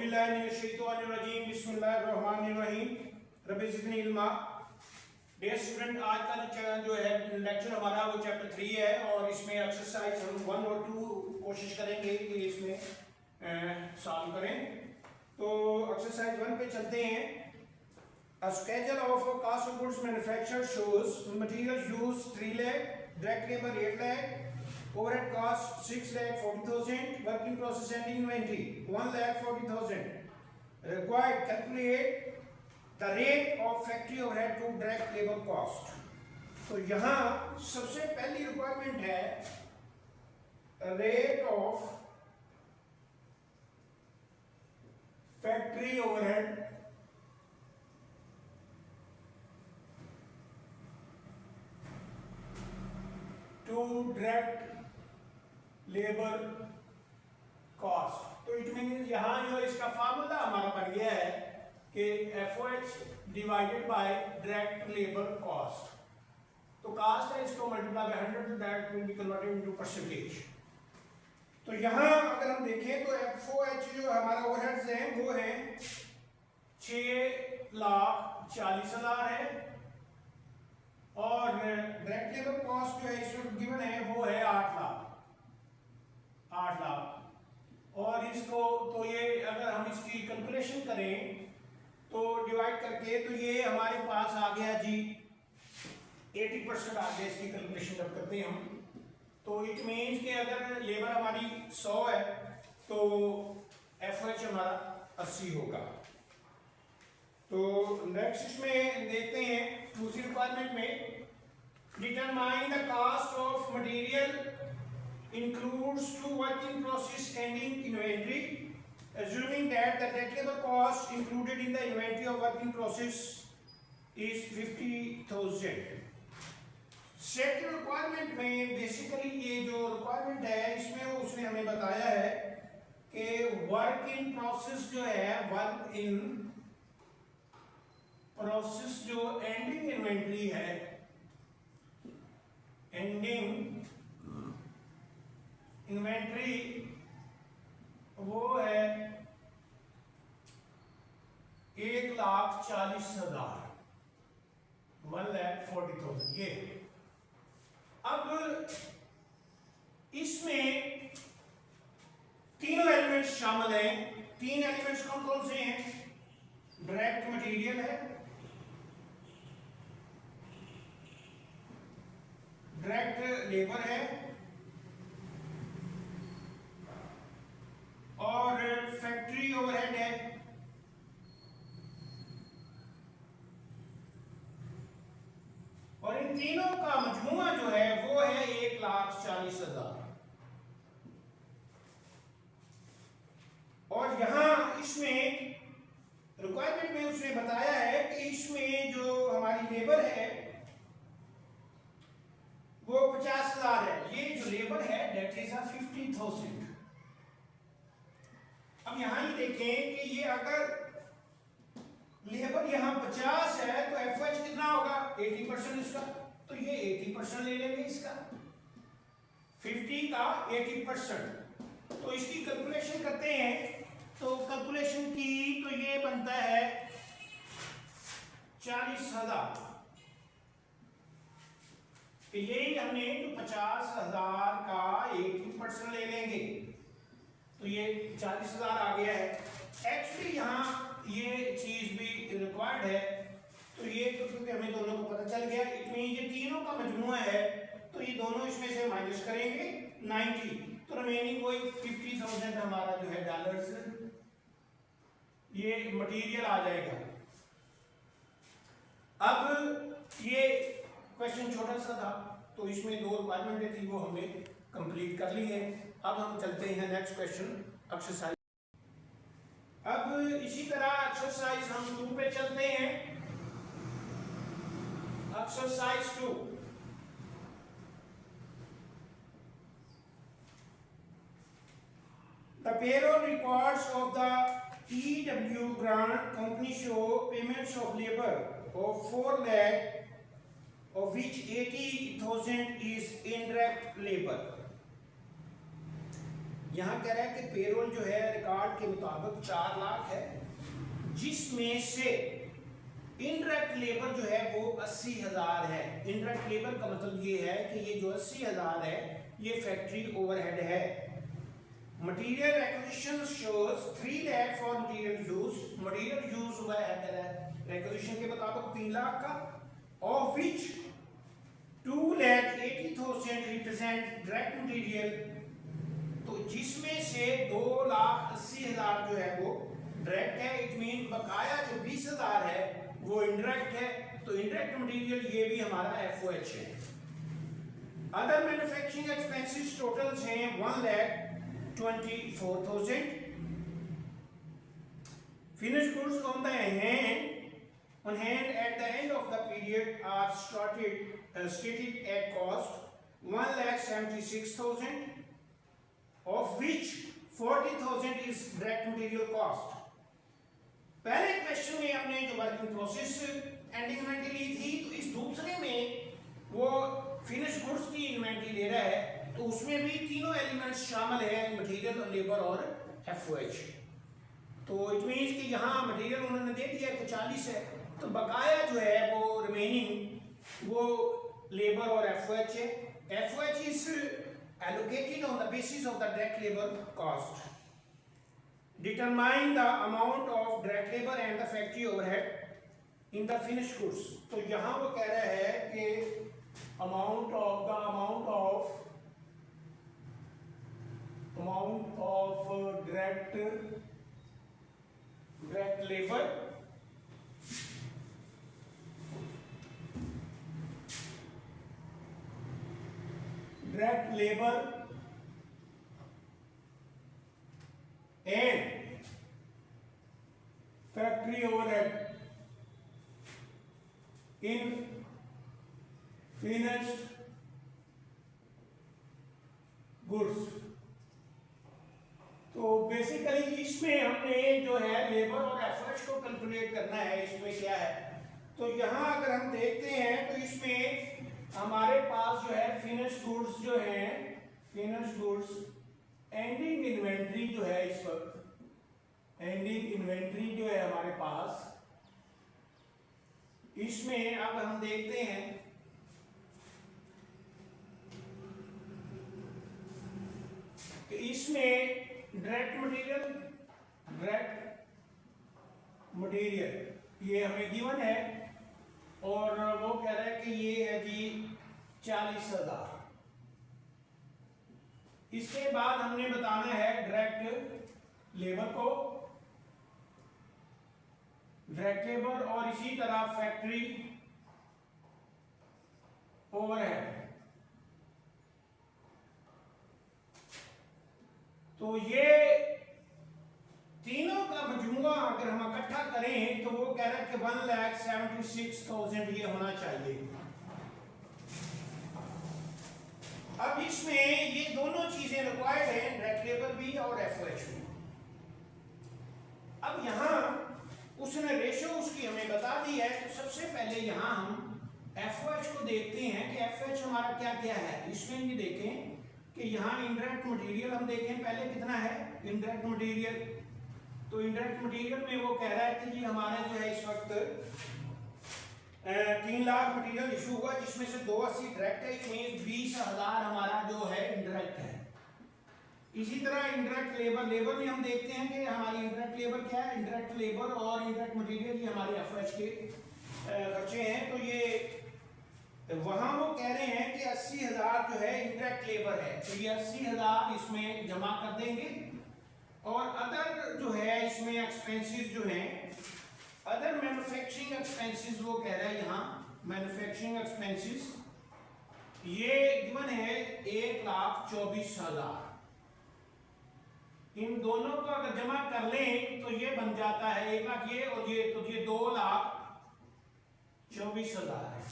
औज़ुबिल्लाहिमिनश्शैतानिर्रजीम बिस्मिल्लाहिर्रहमानिर्रहीम rabbi ज़िदनी इल्मा। Dear student, आज का जो है लेक्चर हमारा वो चैप्टर 3 है और इसमें एक्सरसाइज हम 1 और 2 कोशिश करेंगे कि इसमें सॉल्व करें। तो एक्सरसाइज 1 पे चलते हैं। A schedule of a cost of goods manufactured shows materials used 3 lakh, direct labor 8 lakh, overhead cost 6 lakh 40,000, work in process ending inventory 1 lakh 40,000. Required calculate the rate of factory overhead to direct labor cost. तो यहाँ सबसे पहली requirement है rate of factory overhead to direct labour cost. तो it mean यहाँ जो इसका formula हमारा बन गया है कि FOH divided by direct labour cost. तो कॉस्ट है, इसको मल्टीप्लाई बाय 100 तो that will be converted into percentage. तो यहाँ अगर हम देखें तो FOH जो हमारा ओवरहेड्स हैं वो है 6,40,000 है और डायरेक्ट लेबर कॉस्ट जो है इसमें गिवन है वो है 8 लाख। और इसको तो ये अगर हम इसकी कैलकुलेशन करें तो डिवाइड करके तो ये हमारे पास आ गया जी 80% आ गया इसकी कैलकुलेशन जब करते हैं हम। तो इट मीन्स कि अगर लेबर हमारी 100 है तो FOH हमारा 80 होगा। तो नेक्स्ट इसमें देखते हैं दूसरी रिक्वायरमेंट में determine the cost of material includes to work in process ending inventory assuming that the direct labor cost included in the inventory of work in process is 50,000. Second requirement में basically ये जो requirement है इसमें उसने हमें बताया है कि वर्क इन प्रोसेस जो है वर्क इन प्रोसेस जो एंडिंग इन्वेंटरी है, एंडिंग इन्वेंटरी वो है 1,40,000 1,40,000 ये। अब इसमें तीनों एलिमेंट्स शामिल हैं। 3 एलिमेंट्स कौन कौन से हैं? डायरेक्ट मटेरियल है, डायरेक्ट लेबर है और फैक्ट्री ओवरहेड है। और इन तीनों का मजमूआ जो है वो है 1,40,000। और यहां इसमें रिक्वायरमेंट में उसने बताया है कि इसमें जो हमारी लेबर है वो 50,000 है। ये जो लेबर है दैट इज 50,000। अब यहां ही देखें कि ये अगर लेबर यहां 50 है तो FOH कितना होगा? 80% इसका। तो ये 80% ले लेंगे इसका, 50 का 80%। तो इसकी कैलकुलेशन करते हैं। तो कैलकुलेशन की तो ये बनता है 40,000। तो यही हमने तो 50,000 का 80% ले लेंगे तो ये 40,000 आ गया है। एक्चुअली यहाँ ये चीज भी रिक्वायर्ड है। तो ये तो क्योंकि हमें दोनों को पता चल गया, इट मीन ये तीनों का मजमूआ है तो ये दोनों इसमें से माइनस करेंगे 90 तो रिमेनिंग वही 50,000 हमारा जो है डॉलर्स ये मटेरियल आ जाएगा। अब ये क्वेश्चन छोटा सा था तो इसमें 2 रिक्वायरमेंटें थी वो हमने कंप्लीट कर ली है। अब हम चलते हैं नेक्स्ट क्वेश्चन एक्सरसाइज। अब इसी तरह एक्सरसाइज हम 2 पे चलते हैं। Exercise 2 The payroll records of the EW grant company show payments of labor of 4 lakh of which 80,000 is indirect labor. यहाँ कह रहा है कि पेरोल जो है रिकॉर्ड के मुताबिक 4 लाख है, जिसमें से इनडायरेक्ट लेबर जो है वो 80,000 है। इनडायरेक्ट लेबर का मतलब ये है कि ये जो 80,000 है ये फैक्ट्री ओवरहेड है। Material acquisition shows 3 lakh for material use. Material use हुआ है कह रहा है एक्विजिशन के मुताबिक 3 लाख का, of which 2,80,000 represent direct material, तो जिसमें से 2,80,000 जो है वो डायरेक्ट है। इट मीन बकाया जो 20,000 है वो इनडायरेक्ट है। तो इनडायरेक्ट मटीरियल ये भी हमारा एफओएच है। अदर मैन्युफैक्चरिंग एक्सपेंसेस टोटल हैं 1,24,000। Finished goods on hand at the end of the period are stated at cost 1,76,000, of which 40,000 is direct material cost. पहले क्वेश्चन में हमने जो वर्किंग प्रोसेस एंडिंग इन्वेंटरी ली थी, तो इस दूसरे में वो फिनिश गुड्स की इन्वेंटरी ले रहा है, तो उसमें भी तीनों एलिमेंट्स शामिल है, मटेरियल, लेबर और एफओएच। तो इट मीन्स कि यहाँ मटेरियल उन्होंने दे दिया है तो 40 है, तो बकाया जो है वो रिमेनिंग वो लेबर और एफओएच है। FOH is allocated on the basis of the direct labour cost. Determine the amount of direct labour and the factory overhead in the finish goods. तो यहाँ वो कह रहा है कि amount of direct labour and factory overhead in finished goods. तो basically इसमें हमने जो है लेबर और एफर्ट्स को कैलकुलेट करना है। इसमें क्या है, तो यहाँ अगर हम देखते हैं तो इसमें हमारे पास जो है फिनिश गुड्स जो है, फिनिश गुड्स एंडिंग इन्वेंट्री जो है, इस वक्त एंडिंग इन्वेंट्री जो है हमारे पास, इसमें अब हम देखते हैं कि इसमें डायरेक्ट मटेरियल ये हमें गिवन है और वो कह रहा है कि ये है जी 40,000। इसके बाद हमने बताना है डायरेक्ट लेबर और इसी तरह फैक्ट्री ओवरहेड। तो ये तीनों का मजमूआ अगर हम इकट्ठा करें तो वो कह रहा है कि 1,76,000 ये होना चाहिए। अब इसमें ये दोनों चीजें रिक्वायर्ड हैं, डायरेक्ट लेबर भी और एफओएच भी। अब यहां उसने रेशो उसकी हमें बता दी है, तो सबसे पहले यहां हम एफओएच को देखते हैं कि एफओएच हमारा क्या क्या है। इसमें ये देखें कि यहाँ इनडायरेक्ट मटेरियल हम देखें पहले कितना है इनडायरेक्ट मटेरियल। तो इनडायरेक्ट मटेरियल में वो कह रहा है कि जी हमारा जो है इस वक्त 3 लाख मटेरियल इशू हुआ, जिसमें से 280 डायरेक्ट है, इसमें 20,000 हमारा जो है इनडायरेक्ट है। इसी तरह इनडायरेक्ट लेबर में हम देखते हैं कि हमारी इनडायरेक्ट लेबर क्या है, इनडायरेक्ट लेबर और इनडायरेक्ट मटेरियल ये हमारे एफओएच के खर्चे हैं। तो ये वहां वो कह रहे हैं कि 80,000 जो है इनडायरेक्ट लेबर है, तो ये 80,000 इसमें जमा कर देंगे। और अदर जो है इसमें एक्सपेंसेस जो हैं, अदर मैन्युफैक्चरिंग एक्सपेंसेस वो कह रहा है यहाँ मैन्युफैक्चरिंग एक्सपेंसेस ये गिवन है 1,24,000। इन दोनों को अगर जमा कर लें तो ये बन जाता है 1 लाख ये और ये, तो ये 2,24,000 है।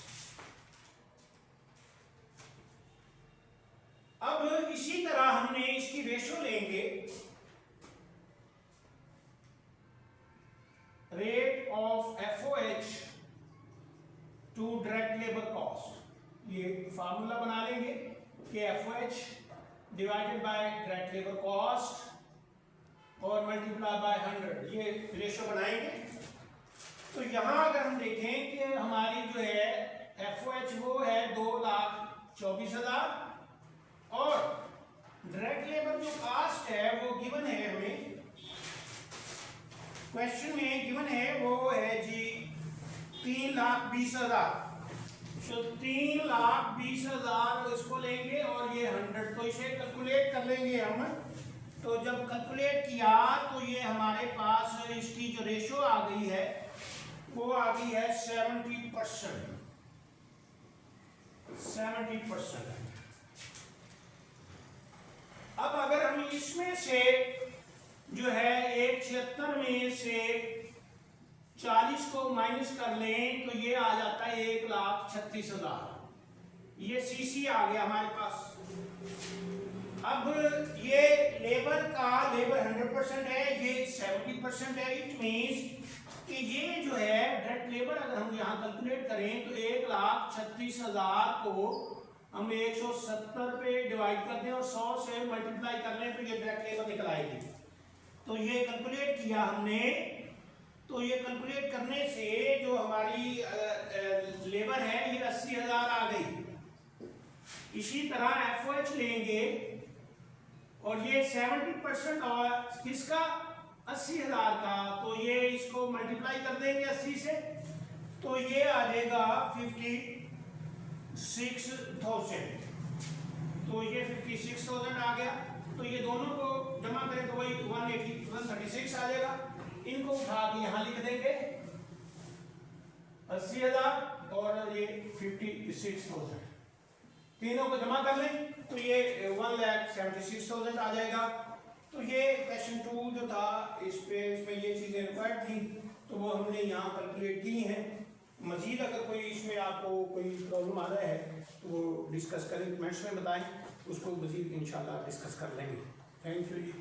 अब इसी तरह हमने इसकी रेशो लेंगे, rate of FOH to direct labour cost. ये फार्मूला बना लेंगे कि FOH divided by direct labour cost और मल्टीप्लाई बाय 100, ये रेशो बनाएंगे। तो यहाँ अगर हम देखें कि हमारी जो है FOH वो है 2,24,000 और डायरेक्ट लेबर जो कास्ट है वो गिवन है, हमें क्वेश्चन में गिवन है, वो है जी 3,20,000। तो 3,20,000 इसको लेंगे और ये 100, तो इसे कैलकुलेट कर लेंगे हम। तो जब कैलकुलेट किया तो ये हमारे पास इसकी जो रेशो आ गई है वो आ गई है 70%। अब अगर हम इसमें से जो है 176 में से 40 को माइनस कर लें तो ये आ जाता है 1,36,000। ये सीसी आ गया हमारे पास। अब ये लेबर 100% है, ये 70% है। इट मींस कि ये जो है डायरेक्ट लेबर अगर हम यहाँ कैलकुलेट करें तो 1,36,000 को हम 170 पे डिवाइड कर दें और 100 से मल्टीप्लाई कर लें तो ये डायरेक्ट लेबर निकल आएगी। तो ये कैलकुलेट किया हमने, तो ये कैलकुलेट करने से जो हमारी लेबर है ये 80,000 आ गई। इसी तरह FOH लेंगे और ये 70% और किसका 80,000 का, तो ये इसको मल्टीप्लाई कर देंगे 80 से तो ये आ जाएगा 56,000। तो ये 56,000 आ गया। तो ये दोनों को जमा करें तो वही 136 आ जाएगा। इनको उठा के यहाँ लिख देंगे 80,000 और ये 56,000, तीनों को जमा कर लें तो ये 1,76,000 आ जाएगा। तो ये क्वेश्चन 2 जो था इसमें ये चीजें रिक्वायर्ड थी तो वो हमने यहाँ कैलकुलेट की हैं। मजीद अगर कोई इसमें आपको कोई प्रॉब्लम आ रहा है तो वो डिस्कस करें, कमेंट्स में बताएं, उसको मजीद इंशाल्लाह डिस्कस कर लेंगे। Thank you ji.